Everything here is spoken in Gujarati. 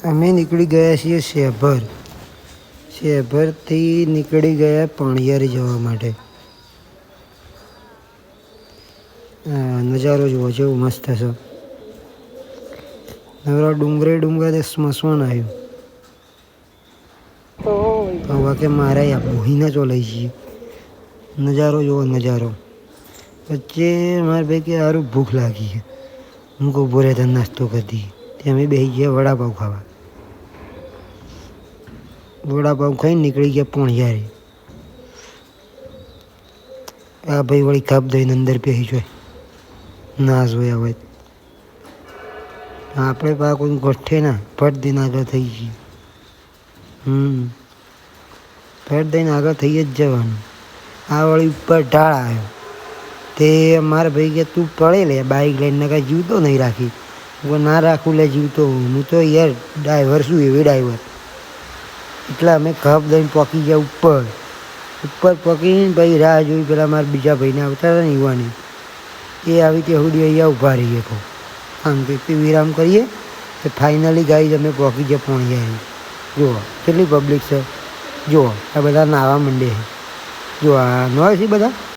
અમે નીકળી ગયા છીએ શેભરથી નીકળી ગયા પાણિયારી જવા માટે. નજારો જુઓ જેવું મસ્ત છે. નવરા ડુંગરે સ્મશાન આવ્યું. હવે કે મારે બોહીને ચો લઈ જઈએ. નજારો જુઓ નજારો. વચ્ચે મારે ભાઈ કે સારું ભૂખ લાગી છે. હું કહું બોરે તો નાસ્તો કરી દઈએ. ત્યાં અમે બેસી ગયા વડાપાઉં ખાવા. વડાપાઉં ખાઈને નીકળી ગયા પોણિયારી. આ ભાઈ વળી કાપ દઈને અંદર બેસી જાય ના જોયા હોય. આપણે પા કોઈ ગોઠે ના ફટ દઈને આગળ થઈ ગઈ. ફટ દઈને આગળ થઈ જ જવાનું. આ વળી ઉપર ઢાળ આવ્યો તે મારા ભાઈ કે તું પડે લે બાઇક લઈને કાંઈ જીવતો નહીં રાખી. હું ના રાખું લે જીવતો હું તો યાર ડ્રાઈવર છું એવી ડ્રાઈવર. એટલે અમે ખપ દઈને પહોંચી ગયા ઉપર પકીને ભાઈ રાહ જોઈ. પેલા મારા બીજા ભાઈને આવતા હતા ને યુવાની એ આવી ત્યાં સુધી અહીંયા ઊભા રહીએ. કહો શાંતિથી વિરામ કરીએ તો ફાઇનલી ગાઈ અમે પહોંચી ગયા પોણિયારી. જુઓ કેટલી પબ્લિક છે. જુઓ આ બધા નાહવા માંડે છે. જો આ નોય છે બધા.